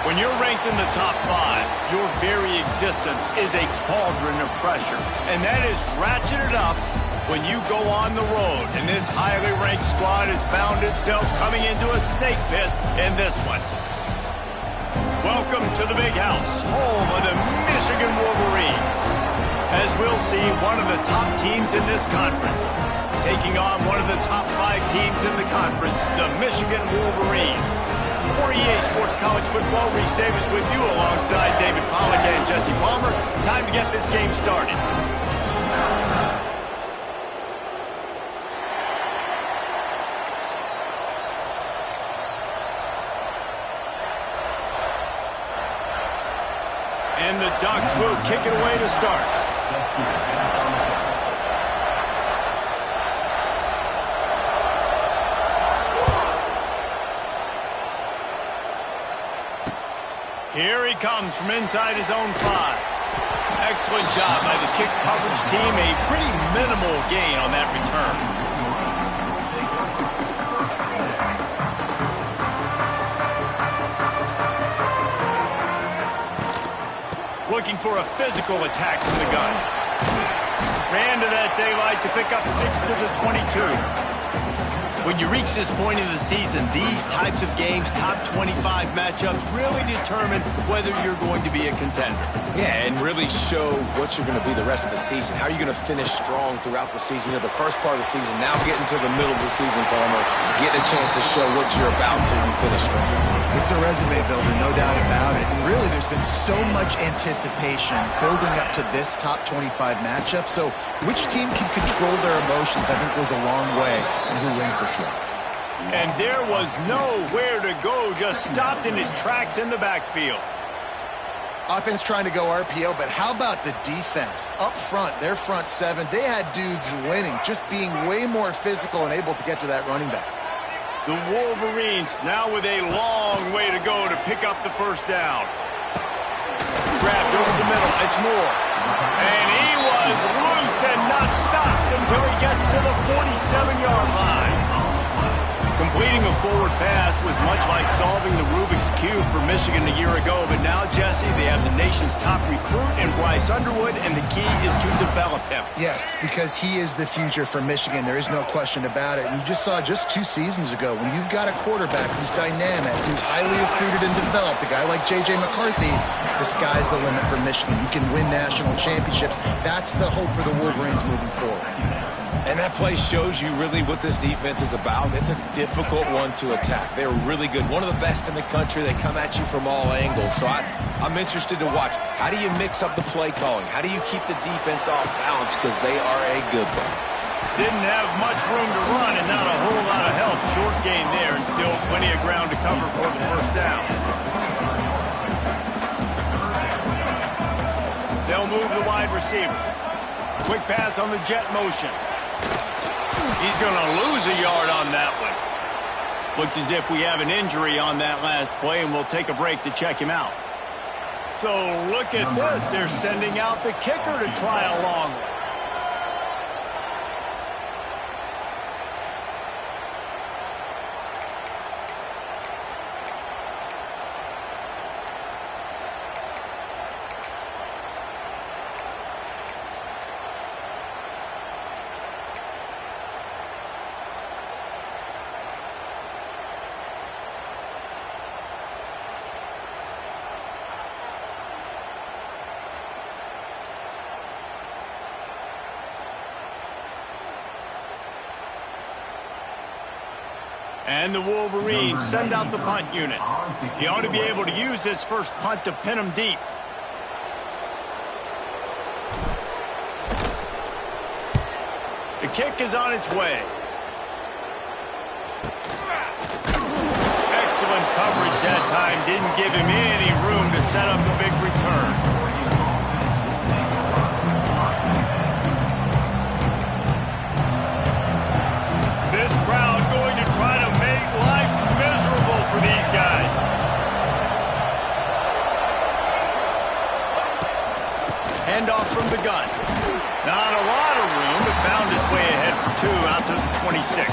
When you're ranked in the top 5, your very existence is a cauldron of pressure. And that is ratcheted up when you go on the road. And this highly ranked squad has found itself coming into a snake pit in this one. Welcome to the Big House, home of the Michigan Wolverines. As we'll see, one of the top teams in this conference taking on one of the top 5 teams in the conference, the Michigan Wolverines. For EA Sports College Football, Reese Davis with you alongside David Pollack and Jesse Palmer. Time to get this game started. And the Ducks will kick it away to start. Here he comes from inside his own 5. Excellent job by the kick coverage team. A pretty minimal gain on that return. Looking for a physical attack from the gun. Ran to that daylight to pick up 6 to the 22. When you reach this point in the season, these types of games, top 25 matchups, really determine whether you're going to be a contender. Yeah, and really show what you're going to be the rest of the season. How are you going to finish strong throughout the season? You know, the first part of the season, now getting to the middle of the season, Palmer, getting a chance to show what you're about so you can finish strong. It's a resume builder, no doubt about it. And really, there's been so much anticipation building up to this top 25 matchup. So which team can control their emotions, I think, goes a long way in who wins this one. And there was nowhere to go, just stopped in his tracks in the backfield. Offense trying to go RPO, but how about the defense? Up front, their front 7, they had dudes winning, just being way more physical and able to get to that running back. The Wolverines now with a long way to go to pick up the first down. Grabbed over the middle, it's Moore. And he was loose and not stopped until he gets to the 47-yard line. Completing a forward pass was much like solving the Rubik's Cube for Michigan a year ago, but now, Jesse, they have the nation's top recruit in Bryce Underwood, and the key is to develop him. Yes, because he is the future for Michigan. There is no question about it. And you just saw just 2 seasons ago, when you've got a quarterback who's dynamic, who's highly recruited and developed, a guy like J.J. McCarthy, the sky's the limit for Michigan. You can win national championships. That's the hope for the Wolverines moving forward. And that play shows you really what this defense is about. It's a difficult one to attack. They're really good. One of the best in the country. They come at you from all angles. So I'm interested to watch. How do you mix up the play calling? How do you keep the defense off balance? Because they are a good one. Didn't have much room to run and not a whole lot of help. Short gain there and still plenty of ground to cover for the first down. They'll move the wide receiver. Quick pass on the jet motion. He's going to lose a yard on that one. Looks as if we have an injury on that last play, and we'll take a break to check him out. So look at this. They're sending out the kicker to try a long one. And the Wolverines send out the punt unit. He ought to be able to use his first punt to pin him deep. The kick is on its way. Excellent coverage that time. Didn't give him any room to set up a big return. This crowd going to try to make life miserable for these guys. Handoff from the gun. Not a lot of room, but found his way ahead for 2 out to the 26.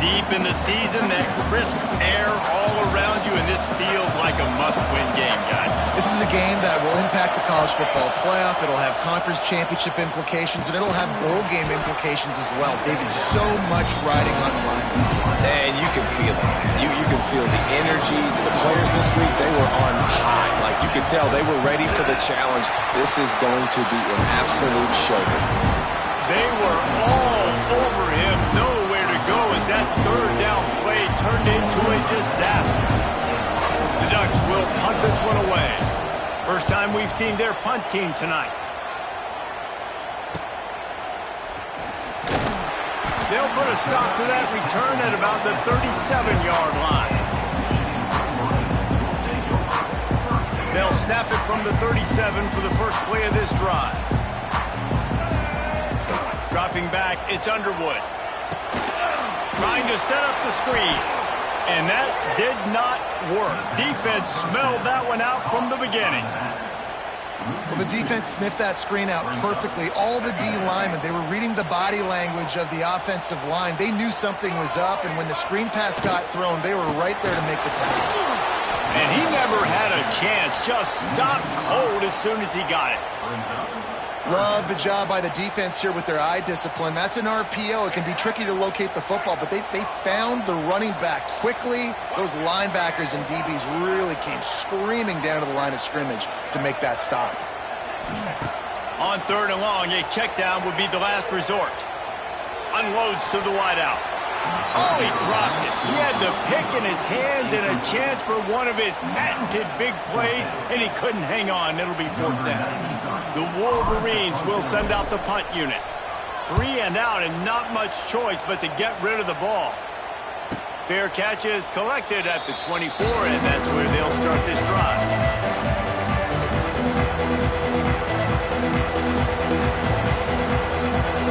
Deep in the season, that crisp air all around you, and this feels like a must-win game, guys. This is a game that will impact the college football playoff. It'll have conference championship implications, and it'll have bowl game implications as well. David, so much riding on the line in this one. And you can feel it, man. You can feel the energy. The players this week, they were on high. Like, you could tell they were ready for the challenge. This is going to be an absolute showdown. They were all over him. Nowhere to go as that third down play turned into a disaster. The Ducks will punt this one away. First time we've seen their punt team tonight. They'll put a stop to that return at about the 37-yard line. They'll snap it from the 37 for the first play of this drive. Dropping back, it's Underwood. Trying to set up the screen. And that did not work. Defense smelled that one out from the beginning. Well, the defense sniffed that screen out perfectly. All the D linemen, they were reading the body language of the offensive line. They knew something was up, and when the screen pass got thrown, they were right there to make the tackle. And he never had a chance. Just stopped cold as soon as he got it. Love the job by the defense here with their eye discipline. That's an RPO. It can be tricky to locate the football, but they found the running back quickly. Those linebackers and DBs really came screaming down to the line of scrimmage to make that stop. On third and long, a check down would be the last resort. Unloads to the wideout. Oh, he dropped it. He had the pick in his hands and a chance for one of his patented big plays, and he couldn't hang on. It'll be fourth down. The Wolverines will send out the punt unit. 3 and out and not much choice but to get rid of the ball. Fair catch is collected at the 24, and that's where they'll start this drive.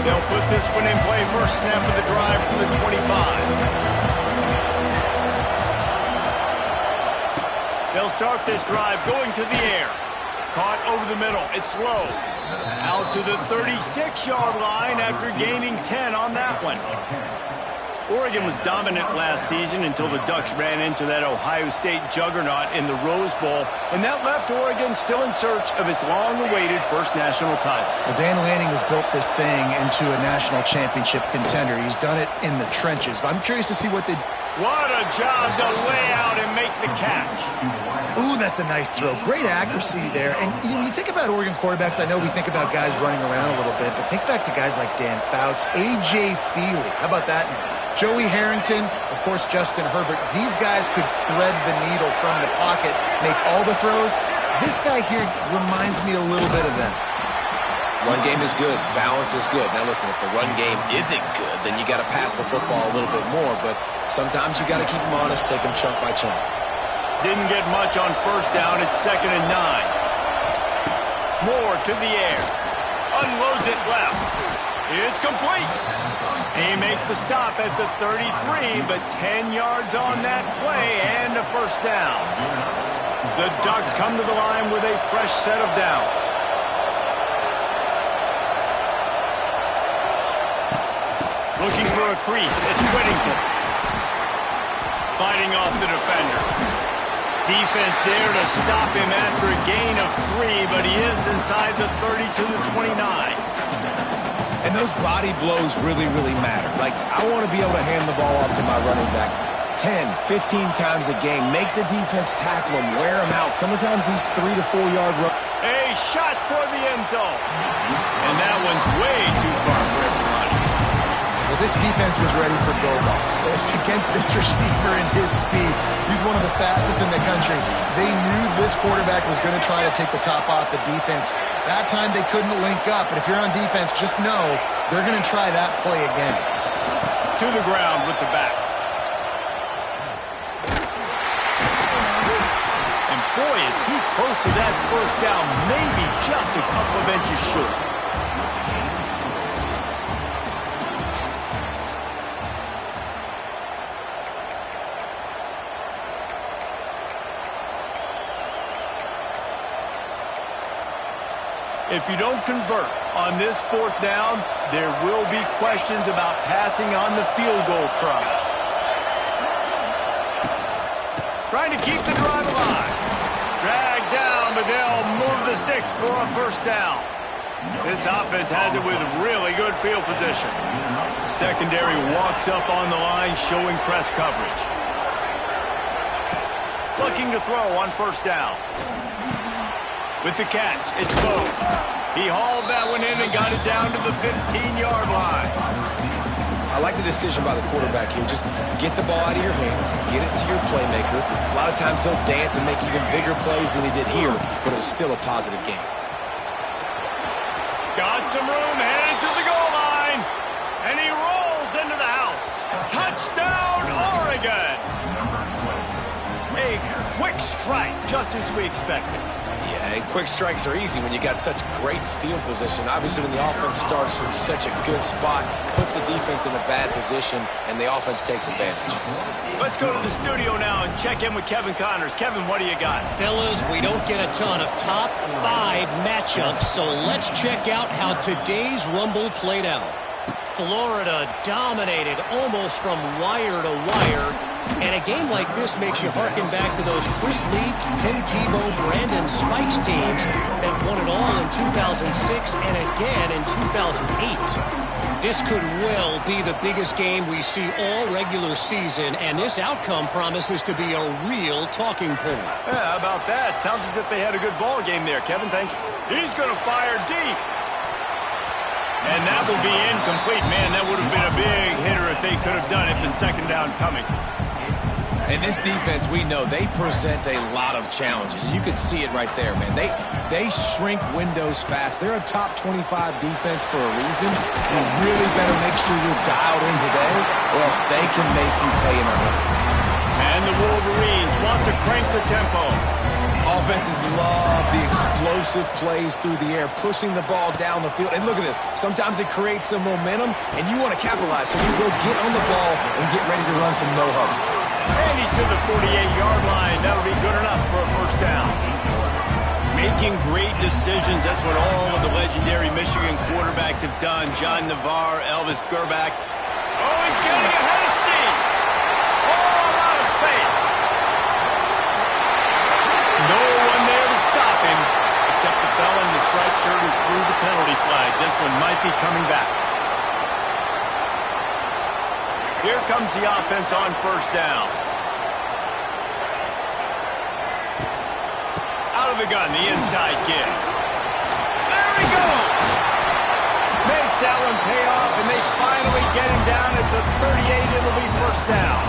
They'll put this one in play. First snap of the drive from the 25. They'll start this drive going to the air. Caught over the middle. It's low. Out to the 36-yard line after gaining 10 on that one. Oregon was dominant last season until the Ducks ran into that Ohio State juggernaut in the Rose Bowl, and that left Oregon still in search of its long-awaited first national title. Well, Dan Lanning has built this thing into a national championship contender. He's done it in the trenches, but I'm curious to see what they... What a job to lay out and make the catch. Ooh, that's a nice throw. Great accuracy there. And you think about Oregon quarterbacks, I know we think about guys running around a little bit, but think back to guys like Dan Fouts, A.J. Feely. How about that name? Joey Harrington, of course, Justin Herbert. These guys could thread the needle from the pocket, make all the throws. This guy here reminds me a little bit of them. Run game is good. Balance is good. Now, listen, if the run game isn't good, then you got to pass the football a little bit more. But sometimes you got to keep them honest, take them chunk by chunk. Didn't get much on first down. It's 2nd and 9. Moore to the air. Unloads it left. It's complete. He makes the stop at the 33, but 10 yards on that play and a first down. The Ducks come to the line with a fresh set of downs. Looking for a crease. It's Whittington. Fighting off the defender. Defense there to stop him after a gain of 3, but he is inside the 30 to the 29. And those body blows really, really matter. Like, I want to be able to hand the ball off to my running back 10, 15 times a game. Make the defense tackle him, wear him out. Sometimes these 3 to 4 yard runs. A shot toward the end zone. And that one's way too far for everybody. Well, this defense was ready for go balls against this receiver and his speed. He's one of the fastest in the country. They knew this quarterback was going to try to take the top off the defense. That time they couldn't link up, but if you're on defense, just know they're going to try that play again. To the ground with the back. And boy, is he close to that first down, maybe just a couple of inches short. If you don't convert on this fourth down, there will be questions about passing on the field goal try. trying to keep the drive alive. Dragged down, but they'll move the sticks for a first down. This offense has it with really good field position. Secondary walks up on the line, showing press coverage. Looking to throw on first down. With the catch, it's Bo. He hauled that one in and got it down to the 15-yard line. I like the decision by the quarterback here. Just get the ball out of your hands, get it to your playmaker. A lot of times he'll dance and make even bigger plays than he did here, but it was still a positive game. Got some room, headed to the goal line, and he rolls into the house. Touchdown, Oregon! A quick strike, just as we expected. Yeah, and quick strikes are easy when you got such great field position. Obviously, when the offense starts in such a good spot, puts the defense in a bad position, and the offense takes advantage. Let's go to the studio now and check in with Kevin Connors. Kevin, what do you got? Fellas, we don't get a ton of top 5 matchups, so let's check out how today's Rumble played out. Florida dominated almost from wire to wire. And a game like this makes you harken back to those Chris Leak, Tim Tebow, Brandon Spikes teams that won it all in 2006 and again in 2008. This could well be the biggest game we see all regular season, and this outcome promises to be a real talking point. Yeah, how about that? Sounds as if they had a good ball game there. Kevin, thanks. He's going to fire deep. And that will be incomplete. Man, that would have been a big hitter if they could have done it, but second down coming. And this defense, we know, they present a lot of challenges. And you can see it right there, man. They shrink windows fast. They're a top 25 defense for a reason. You really better make sure you're dialed in today, or else they can make you pay in a hurry. And the Wolverines want to crank the tempo. Offenses love the explosive plays through the air, pushing the ball down the field. And look at this. Sometimes it creates some momentum, and you want to capitalize. So you go get on the ball and get ready to run some no-huddle. And he's to the 48-yard line. That'll be good enough for a first down. Making great decisions. That's what all of the legendary Michigan quarterbacks have done. John Navarre, Elvis Gerbach. Oh, he's getting ahead of steam. All out of space. No one there to stop him, except the fella in the striped shirt who threw the penalty flag. This one might be coming back. Here comes the offense on first down. Out of the gun, the inside give. There he goes! Makes that one pay off, and they finally get him down at the 38. It'll be first down.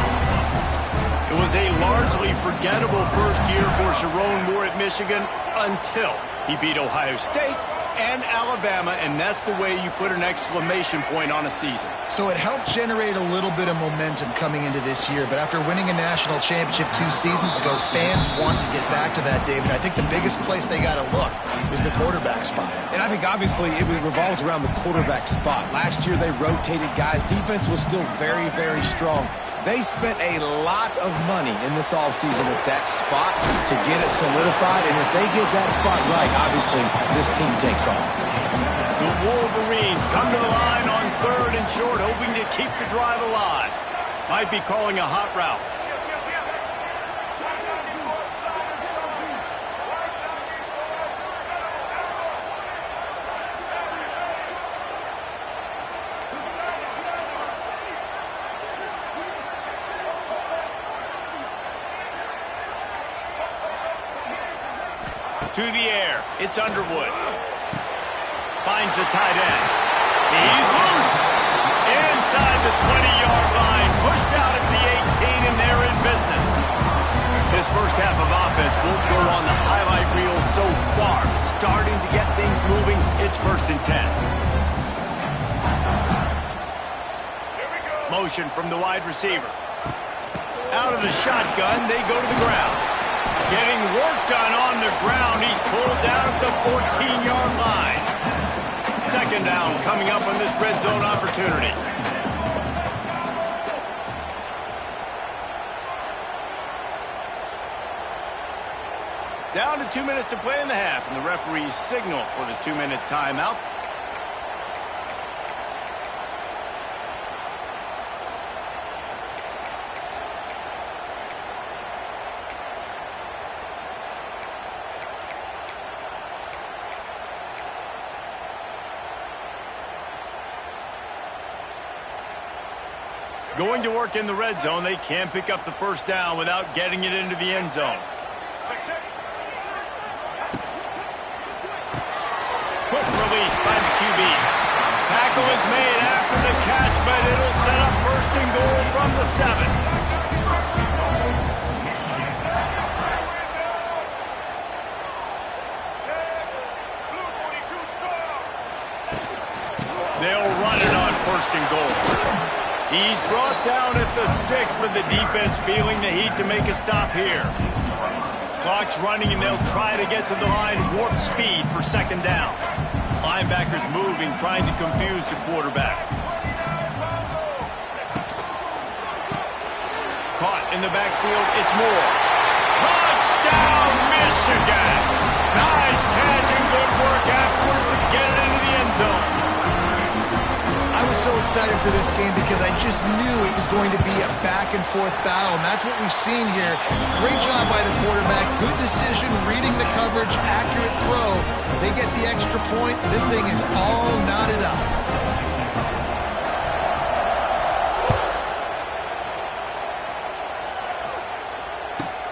It was a largely forgettable first year for Sharon Moore at Michigan until he beat Ohio State and Alabama, and that's the way you put an exclamation point on a season. So it helped generate a little bit of momentum coming into this year, but after winning a national championship 2 seasons ago, fans want to get back to that, David. I think the biggest place they got to look is the quarterback spot. And I think obviously it revolves around the quarterback spot. Last year they rotated guys. Defense was still very, very strong. They spent a lot of money in this offseason at that spot to get it solidified, and if they get that spot right, obviously this team takes off. The Wolverines come to the line on 3rd and short, hoping to keep the drive alive. Might be calling a hot route. To the air. It's Underwood. Finds the tight end. He's loose. Inside the 20-yard line. Pushed out at the 18, and they're in business. This first half of offense won't go on the highlight reel so far. Starting to get things moving. It's 1st and 10. Motion from the wide receiver. Out of the shotgun, they go to the ground. Getting work done on the ground. He's pulled down at the 14-yard line. Second down coming up on this red zone opportunity. Down to 2 minutes to play in the half, and the referees signal for the 2-minute timeout. Going to work in the red zone, they can't pick up the first down without getting it into the end zone. Quick release by the QB. Tackle is made after the catch, but it'll set up first and goal from the 7. They'll run it on first and goal. He's brought down at the 6, but the defense feeling the heat to make a stop here. Clock's running, and they'll try to get to the line warp speed for second down. Linebackers moving, trying to confuse the quarterback. Caught in the backfield, it's Moore. Touchdown, Michigan! Nice catch and good work afterwards to get it into the end zone. I was so excited for this game because I just knew it was going to be a back-and-forth battle, and that's what we've seen here. Great job by the quarterback, good decision, reading the coverage, accurate throw. They get the extra point. This thing is all knotted up.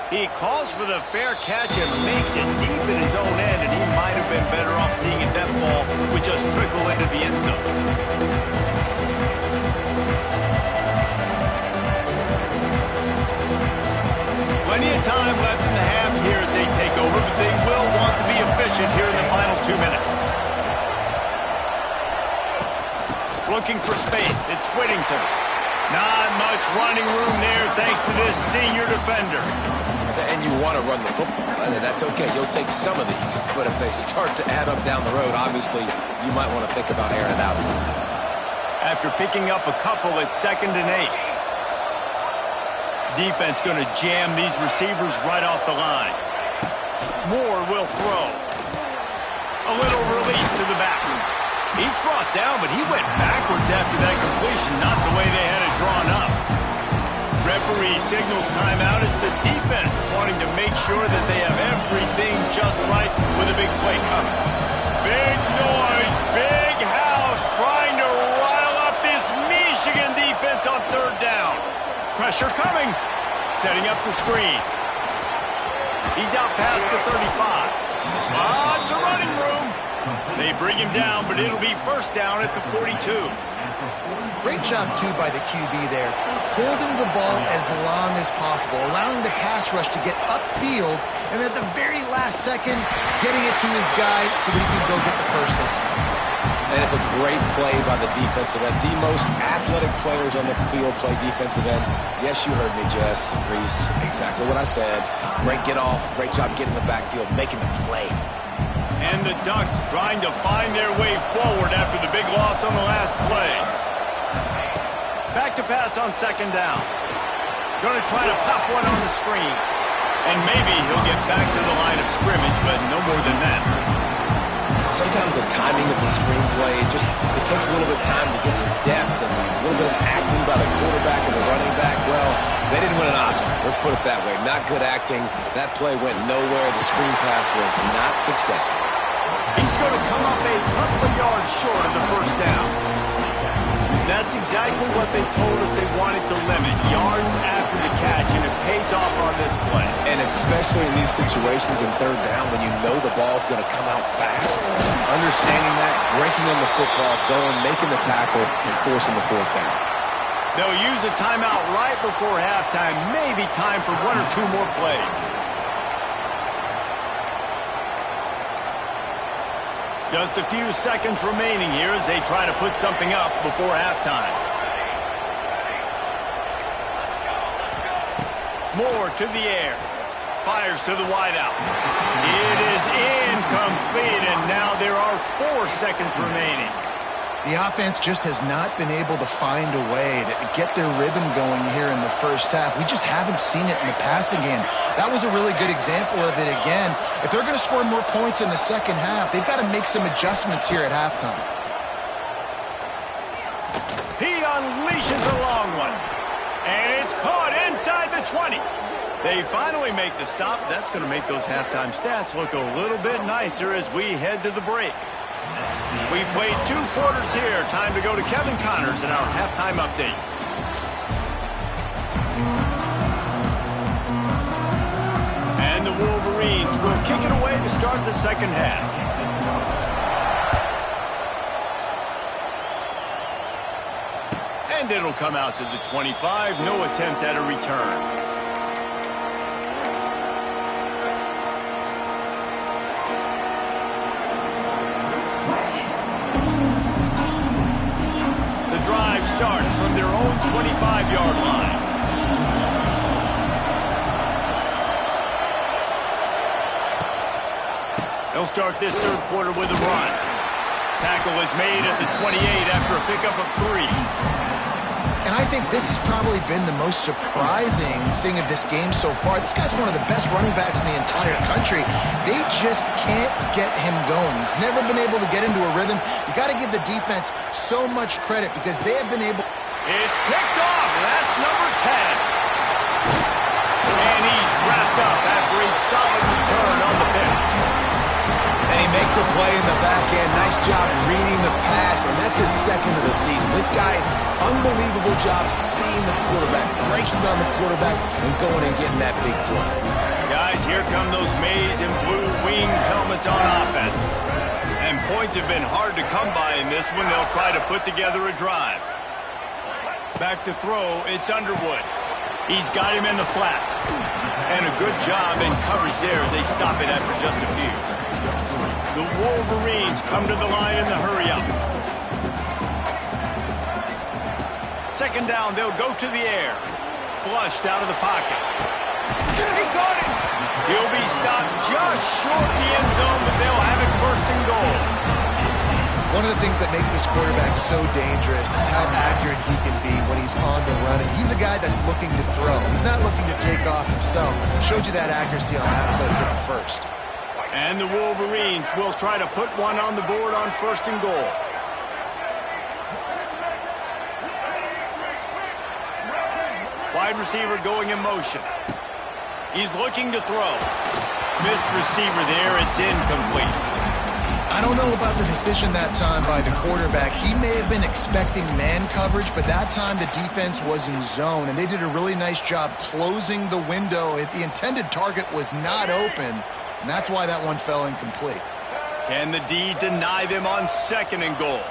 He calls for the fair catch and makes it deep in his own end, and he might have been better off seeing that ball would just trickle into the end zone. Plenty of time left in the half here as they take over, but they will want to be efficient here in the final 2 minutes. Looking for space, it's Whittington. Not much running room there thanks to this senior defender. And you want to run the football, and that's okay. You'll take some of these, but if they start to add up down the road, obviously you might want to think about airing it out. After picking up a couple, it's 2nd and 8. Defense going to jam these receivers right off the line. Moore will throw. A little release to the back. He's brought down, but he went backwards after that completion, not the way they had it drawn up. Referee signals timeout as the defense wanting to make sure that they have everything just right with a big play coming. Big noise, big house, trying to rile up this Michigan defense on 3rd down. Pressure coming, setting up the screen. He's out past the 35. Lots of running room. They bring him down, but it'll be first down at the 42. Great job, too, by the QB there, holding the ball as long as possible, allowing the pass rush to get upfield, and at the very last second, getting it to his guy so that he can go get the first down. And it's a great play by the defensive end. The most athletic players on the field play defensive end. Yes, you heard me, Jess, Reese. Exactly what I said. Great get off. Great job getting the backfield, making the play. And the Ducks trying to find their way forward after the big loss on the last play. Back to pass on 2nd down. Going to try to pop one on the screen. And maybe he'll get back to the line of scrimmage, but no more than that. Sometimes the timing of the screenplay, it takes a little bit of time to get some depth and a little bit of acting by the quarterback and the running back. Well, they didn't win an Oscar. Let's put it that way. Not good acting. That play went nowhere. The screen pass was not successful. He's going to come up a couple of yards short of the first down. That's exactly what they told us they wanted to limit, yards after the catch, and it pays off on this play. And especially in these situations in 3rd down when you know the ball's going to come out fast. Understanding that, breaking on the football, going, making the tackle, and forcing the 4th down. They'll use a timeout right before halftime, maybe time for 1 or 2 more plays. Just a few seconds remaining here as they try to put something up before halftime. Moore to the air. Fires to the wideout. It is incomplete, and now there are 4 seconds remaining. The offense just has not been able to find a way to get their rhythm going here in the first half. We just haven't seen it in the passing game. That was a really good example of it again. If they're going to score more points in the second half, they've got to make some adjustments here at halftime. He unleashes a long one. And it's caught inside the 20. They finally make the stop. That's going to make those halftime stats look a little bit nicer as we head to the break. We've played 2 quarters here. Time to go to Kevin Connors in our halftime update. Wolverines will kick it away to start the second half. And it'll come out to the 25. No attempt at a return. Drive starts from their own 25-yard line. They'll start this third quarter with a run. Tackle is made at the 28 after a pickup of 3. And I think this has probably been the most surprising thing of this game so far. This guy's one of the best running backs in the entire country. They just can't get him going. He's never been able to get into a rhythm. You got to give the defense so much credit because they have been able. It's picked off. That's number 10. And he's wrapped up after a solid return on the pick. And he makes a play in the back end. Nice job reading the pass, and that's his second of the season. This guy, unbelievable job seeing the quarterback, breaking on the quarterback, and going and getting that big play. Guys, here come those maize and blue winged helmets on offense. And points have been hard to come by in this one. They'll try to put together a drive. Back to throw, it's Underwood. He's got him in the flat. And a good job in coverage there as they stop it after just a few. The Wolverines come to the line in the hurry-up. Second down, they'll go to the air. Flushed out of the pocket. He caught it! He'll be stopped just short the end zone, but they'll have it first and goal. One of the things that makes this quarterback so dangerous is how accurate he can be when he's on the run. And he's a guy that's looking to throw. He's not looking to take off himself. Showed you that accuracy on that play to get the first. And the Wolverines will try to put one on the board on first and goal. Wide receiver going in motion. He's looking to throw. Missed receiver there. It's incomplete. I don't know about the decision that time by the quarterback. He may have been expecting man coverage, but that time the defense was in zone, and they did a really nice job closing the window. The intended target was not open. And that's why that one fell incomplete. Can the D deny them on second and goal?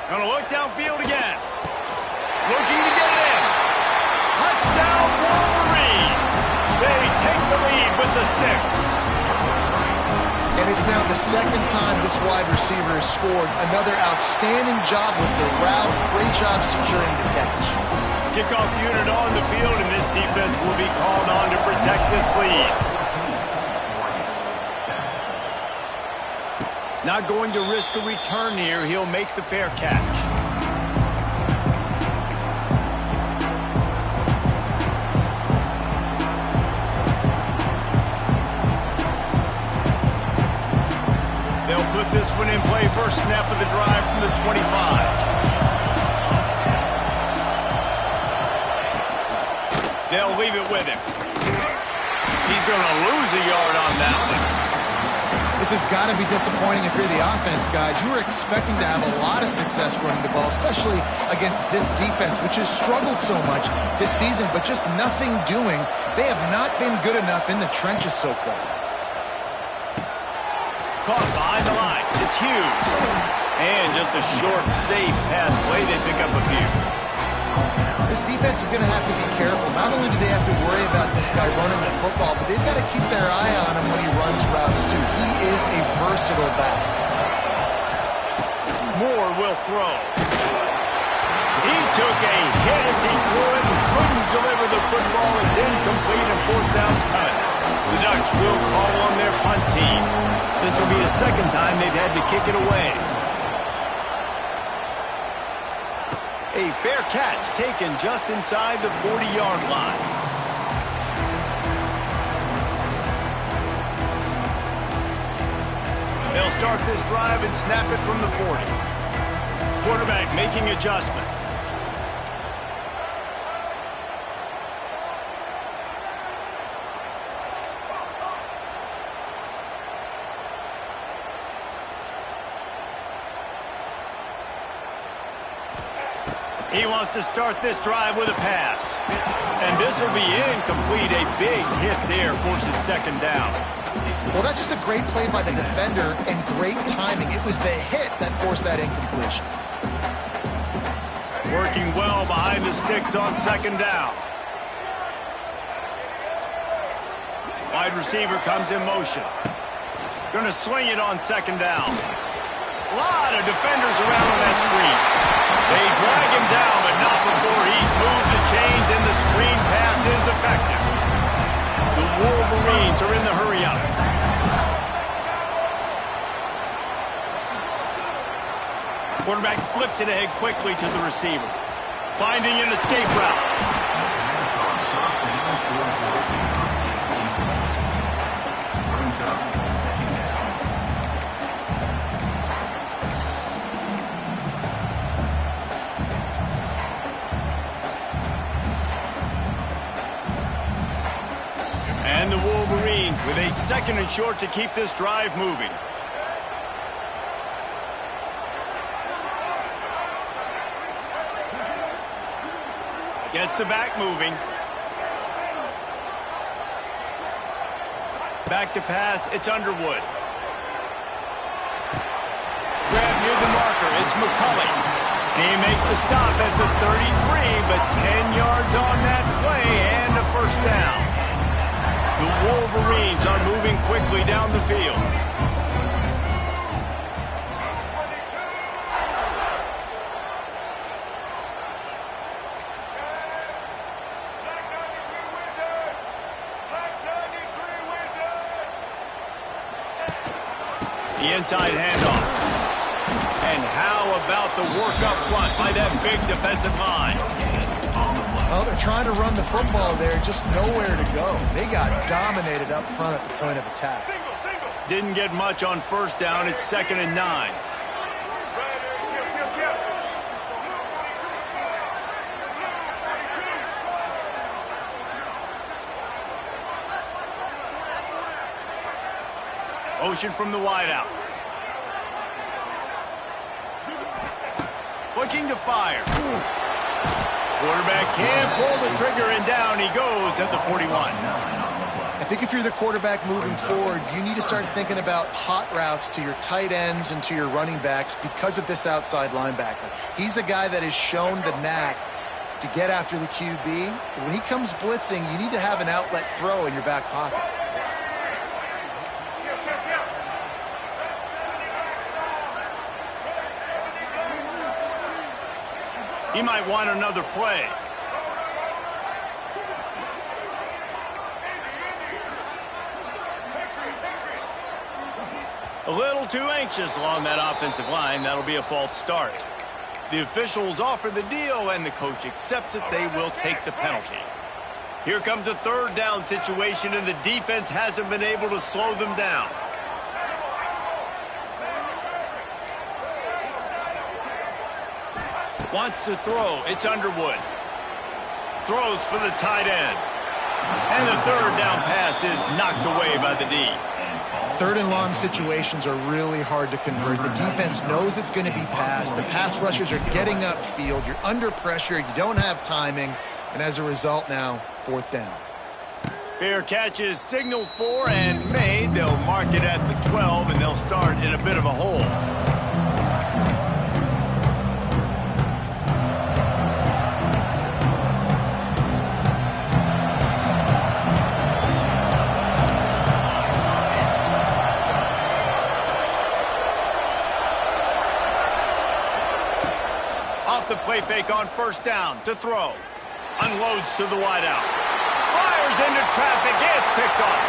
Gonna look downfield again. Looking to get it in. Touchdown Wolverines. They take the lead with the 6. And it's now the second time this wide receiver has scored. Another outstanding job with the route. Great job securing the catch. Kickoff unit on the field, and this defense will be called on to protect this lead. Not going to risk a return here. He'll make the fair catch. They'll put this one in play. First snap of the drive from the 25. They'll leave it with him. He's going to lose a yard on that one. This has got to be disappointing if you're the offense, guys. You were expecting to have a lot of success running the ball, especially against this defense, which has struggled so much this season, but just nothing doing. They have not been good enough in the trenches so far. Caught behind the line. It's Hughes. And just a short, safe pass play. They pick up a few. This defense is going to have to be careful. Not only do they have to worry about this guy running the football, but they've got to keep their eye on him when he runs routes, too. He is a versatile back. Moore will throw. He took a hit as he threw it and couldn't deliver the football. It's incomplete and fourth down's coming. The Ducks will call on their punt team. This will be the second time they've had to kick it away. A fair catch taken just inside the 40-yard line. They'll start this drive and snap it from the 40. Quarterback making adjustments. He wants to start this drive with a pass. And this will be incomplete. A big hit there forces second down. Well, that's just a great play by the defender and great timing. It was the hit that forced that incompletion. Working well behind the sticks on second down. Wide receiver comes in motion. Going to swing it on second down. A lot of defenders around on that screen. They drag him down, but not before he's moved the chains, and the screen pass is effective. The Wolverines are in the hurry-up. Quarterback flips it ahead quickly to the receiver. Finding an escape route. And the Wolverines with a second and short to keep this drive moving. Gets the back moving. Back to pass, it's Underwood. Grab near the marker, it's McCulley. He makes the stop at the 33, but 10 yards on that play and a first down. The Wolverines are moving quickly down the field. The inside handoff. And how about the work up front by that big defensive line? Well, they're trying to run the football there, just nowhere to go. They got dominated up front at the point of attack. Didn't get much on first down. It's 2nd and 9. Motion from the wideout. Looking to fire. Quarterback can't pull the trigger, and down he goes at the 41. I think if you're the quarterback moving forward, you need to start thinking about hot routes to your tight ends and to your running backs because of this outside linebacker. He's a guy that has shown the knack to get after the QB. When he comes blitzing, you need to have an outlet throw in your back pocket. He might want another play. A little too anxious along that offensive line. That'll be a false start. The officials offer the deal, and the coach accepts it. They will take the penalty. Here comes a third down situation, and the defense hasn't been able to slow them down. Wants to throw. It's Underwood. Throws for the tight end. And the third down pass is knocked away by the D. Third and long situations are really hard to convert. The defense knows it's going to be passed. The pass rushers are getting upfield. You're under pressure. You don't have timing. And as a result now, 4th down. Fair catch is signaled for and made. They'll mark it at the 12, and they'll start in a bit of a hole. The play fake on first down to throw. Unloads to the wideout. Fires into traffic. It's picked off.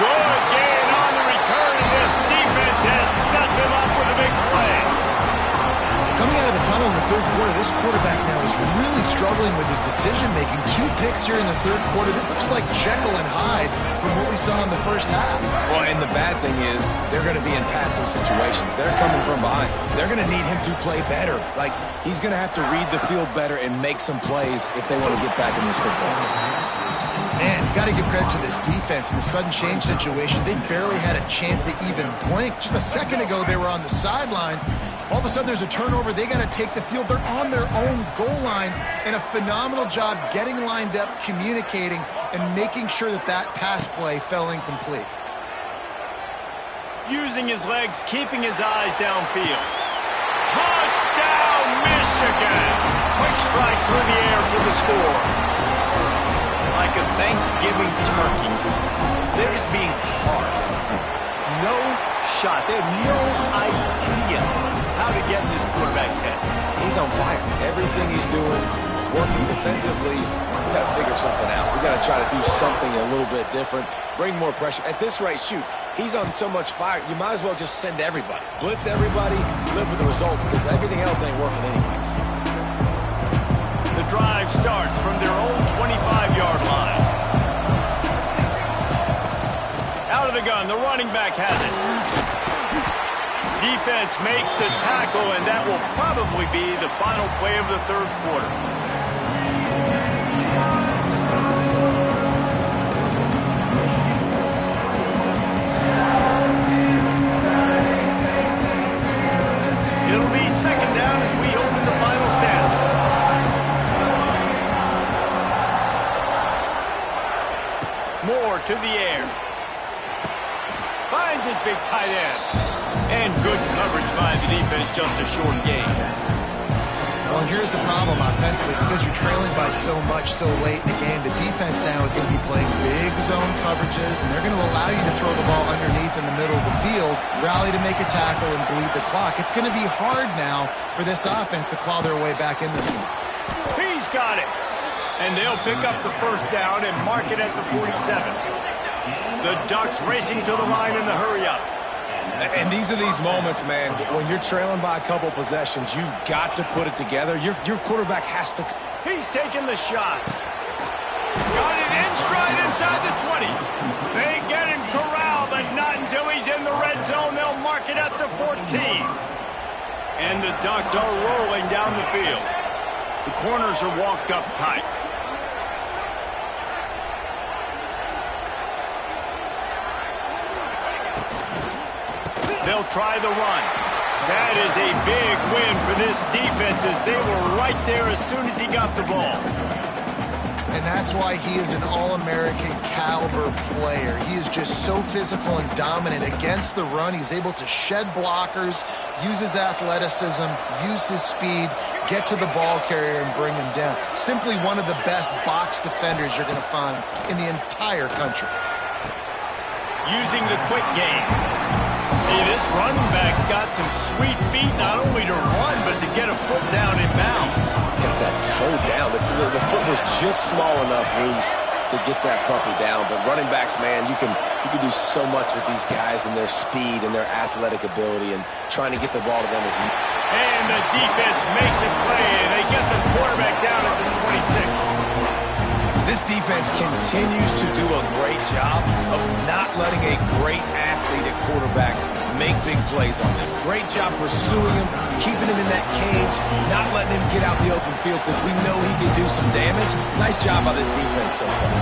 Good gain on the return, and this defense has set them up with a big play. Coming out of the tunnel in the third quarter, this quarterback now is really struggling with his decision-making. 2 picks here in the third quarter. This looks like Jekyll and Hyde from what we saw in the first half. Well, and the bad thing is they're going to be in passing situations. They're coming from behind. They're going to need him to play better. Like, he's going to have to read the field better and make some plays if they want to get back in this football game. Man, you got to give credit to this defense. In the sudden change situation, they barely had a chance to even blink. Just a second ago, they were on the sidelines. All of a sudden there's a turnover. They got to take the field. They're on their own goal line, and a phenomenal job getting lined up, communicating, and making sure that that pass play fell incomplete. Using his legs, keeping his eyes downfield. Touchdown, Michigan! Quick strike through the air for the score. Like a Thanksgiving turkey, theirs being carved. No shot. They have no idea how to get in this quarterback's head. He's on fire. Everything he's doing is working defensively. We got to figure something out. We got to try to do something a little bit different. Bring more pressure. At this rate, shoot, he's on so much fire, you might as well just send everybody. Blitz everybody, live with the results, because everything else ain't working anyways. The drive starts from their own 25-yard line. Out of the gun, the running back has it. Defense makes the tackle, and that will probably be the final play of the third quarter. It'll be second down as we open the final stanza. Moore to the air. Finds his big tight end. And good coverage by the defense, just a short gain. Well, and here's the problem offensively. Because you're trailing by so much so late in the game, the defense now is going to be playing big zone coverages, and they're going to allow you to throw the ball underneath in the middle of the field, rally to make a tackle, and bleed the clock. It's going to be hard now for this offense to claw their way back in this one. He's got it. And they'll pick up the first down and mark it at the 47. The Ducks racing to the line in the hurry-up. And these are these moments, man, when you're trailing by a couple possessions, you've got to put it together. Your quarterback has to. He's taking the shot. Got it in stride inside the 20. They get him corralled, but not until he's in the red zone. They'll mark it at the 14. And the Ducks are rolling down the field. The corners are walked up tight. They'll try the run. That is a big win for this defense, as they were right there as soon as he got the ball. And that's why he is an All-American caliber player. He is just so physical and dominant against the run. He's able to shed blockers, use his athleticism, use his speed, get to the ball carrier and bring him down. Simply one of the best box defenders you're going to find in the entire country. Using the quick game. Hey, this running back's got some sweet feet, not only to run, but to get a foot down in bounds. Got that toe down. The foot was just small enough, Reese, to get that puppy down. But running backs, man, you can do so much with these guys and their speed and their athletic ability and trying to get the ball to them. And the defense makes a play, and they get the quarterback down at the 26. This defense continues to do a great job of not letting a great athlete at quarterback make big plays on them. Great job pursuing him, keeping him in that cage, not letting him get out the open field because we know he can do some damage. Nice job by this defense so far.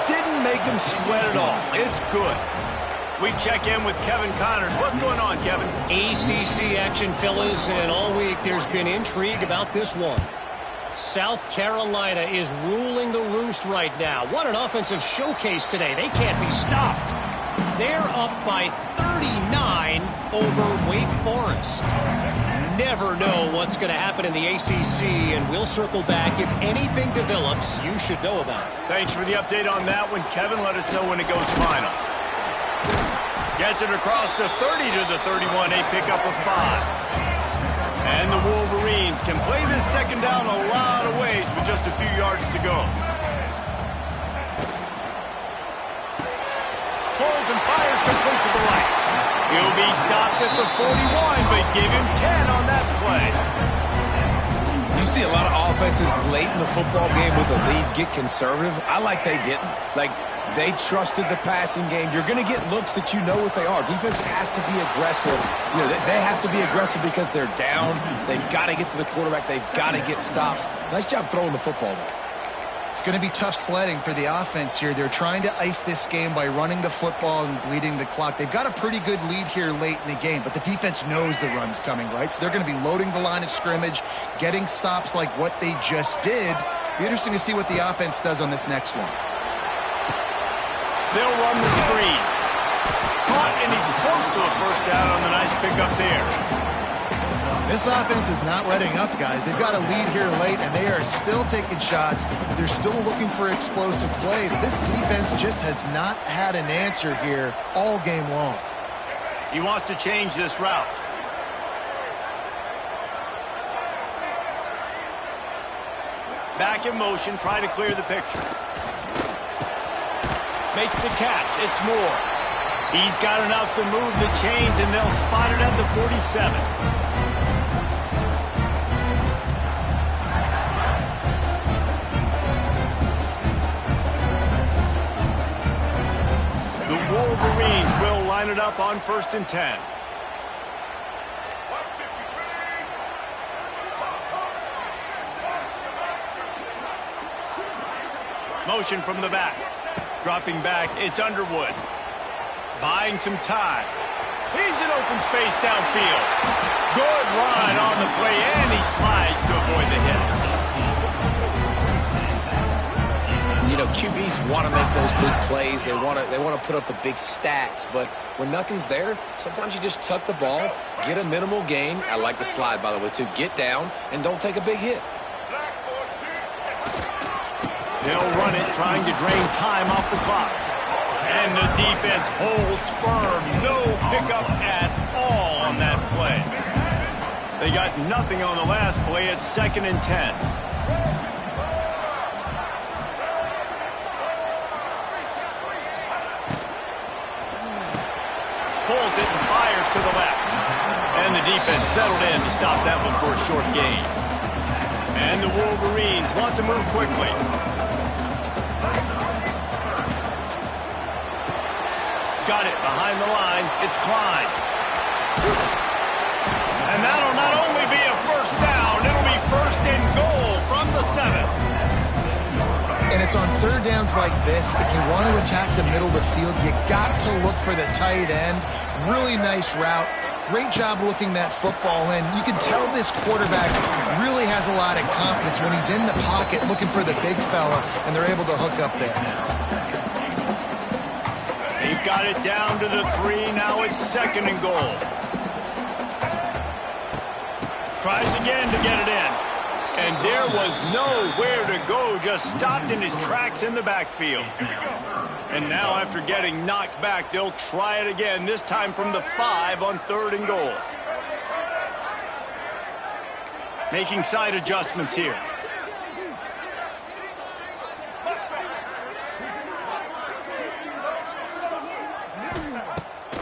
Didn't make him sweat at all. It's good. We check in with Kevin Connors. What's going on, Kevin? ACC action, fellas, and all week there's been intrigue about this one. South Carolina is ruling the roost right now. What an offensive showcase today. They can't be stopped. They're up by 39 over Wake Forest. Never know what's going to happen in the ACC, and we'll circle back. If anything develops, you should know about it. Thanks for the update on that one, Kevin. Let us know when it goes final. Gets it across the 30 to the 31. A pickup of 5. And the Wolverines can play this second down a lot of ways with just a few yards to go. Holds and fires complete to the right. He'll be stopped at the 41, but give him 10 on that play. You see a lot of offenses late in the football game with a lead get conservative. I like they didn't. Like, they trusted the passing game. You're going to get looks that you know what they are. Defense has to be aggressive. You know, they have to be aggressive because they're down. They've got to get to the quarterback. They've got to get stops. Nice job throwing the football, though. It's going to be tough sledding for the offense here. They're trying to ice this game by running the football and bleeding the clock. They've got a pretty good lead here late in the game, but the defense knows the run's coming, right? So they're going to be loading the line of scrimmage, getting stops like what they just did. Be interesting to see what the offense does on this next one. They'll run the screen. Caught, and he's close to a first down on the nice pickup there. This offense is not letting up, guys. They've got a lead here late, and they are still taking shots. They're still looking for explosive plays. This defense just has not had an answer here all game long. He wants to change this route. Back in motion, try to clear the picture. Makes the catch. It's Moore. He's got enough to move the chains, and they'll spot it at the 47. Wolverines will line it up on 1st and 10. Motion from the back. Dropping back, it's Underwood. Buying some time. He's in open space downfield. Good run on the play, and he slides to avoid the hit. You know, QBs want to make those big plays. They want to put up the big stats. But when nothing's there, sometimes you just tuck the ball, get a minimal gain. I like the slide, by the way, too. Get down and don't take a big hit. They'll run it, trying to drain time off the clock. And the defense holds firm. No pickup at all on that play. They got nothing on the last play. It's 2nd and 10. Pulls it and fires to the left. And the defense settled in to stop that one for a short gain. And the Wolverines want to move quickly. Got it behind the line. It's Klein. And that'll not only be a first down, it'll be 1st and goal from the 7. And it's on 3rd downs like this. If you want to attack the middle of the field, you got to look for the tight end. Really nice route. Great job looking that football in. You can tell this quarterback really has a lot of confidence when he's in the pocket looking for the big fella, and they're able to hook up there. They've got it down to the 3. Now it's 2nd and goal. Tries again to get it in. And there was nowhere to go, just stopped in his tracks in the backfield. And now after getting knocked back, they'll try it again, this time from the 5 on 3rd and goal. Making side adjustments here.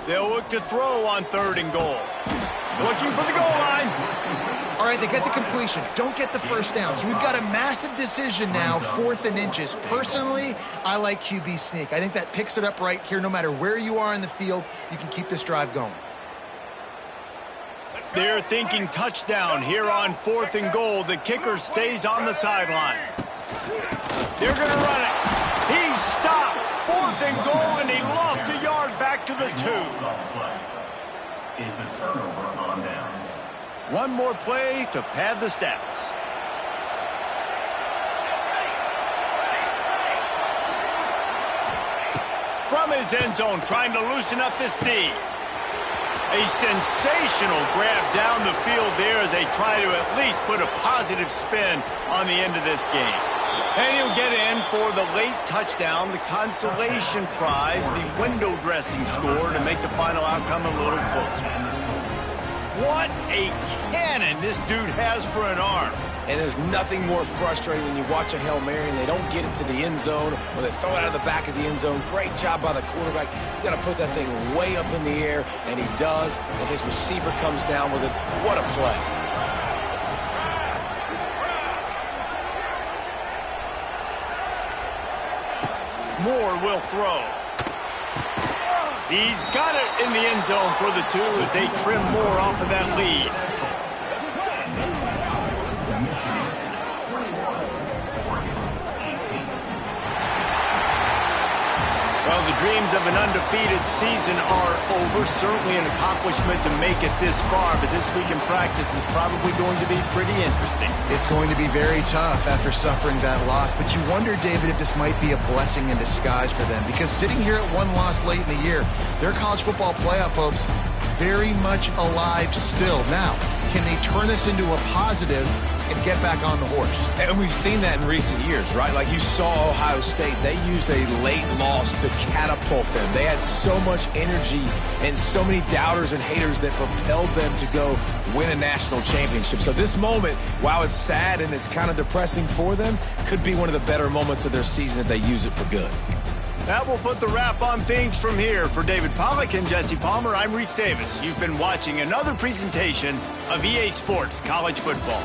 They'll look to throw on 3rd and goal. Looking for the goal line. All right, they get the completion. Don't get the first down. So we've got a massive decision now, 4th and inches. Personally, I like QB sneak. I think that picks it up right here. No matter where you are in the field, you can keep this drive going. They're thinking touchdown here on 4th and goal. The kicker stays on the sideline. They're going to run it. He's stopped. 4th and goal, and he lost a yard back to the 2. Is a turnover on downs. One more play to pad the stats. From his end zone, trying to loosen up this D. A sensational grab down the field there as they try to at least put a positive spin on the end of this game. And he'll get in for the late touchdown, the consolation prize, the window dressing score to make the final outcome a little closer. What a cannon this dude has for an arm. And there's nothing more frustrating than you watch a Hail Mary and they don't get it to the end zone, or they throw it out of the back of the end zone. Great job by the quarterback. You got to put that thing way up in the air, and he does, and his receiver comes down with it. What a play. Moore will throw. He's got it in the end zone for the 2 as they trim Moore off of that lead. Well, the dreams of an undefeated season are over. Certainly an accomplishment to make it this far, but this week in practice is probably going to be pretty interesting. It's going to be very tough after suffering that loss, but you wonder, David, if this might be a blessing in disguise for them, because sitting here at one loss late in the year, their college football playoff hopes very much alive still. Now, can they turn this into a positive and get back on the horse? And we've seen that in recent years, right? Like you saw Ohio State, they used a late loss to catapult them. They had so much energy and so many doubters and haters that propelled them to go win a national championship. So this moment, while it's sad and it's kind of depressing for them, could be one of the better moments of their season if they use it for good. That will put the wrap on things from here. For David Pollack and Jesse Palmer, I'm Reese Davis. You've been watching another presentation of EA Sports College Football.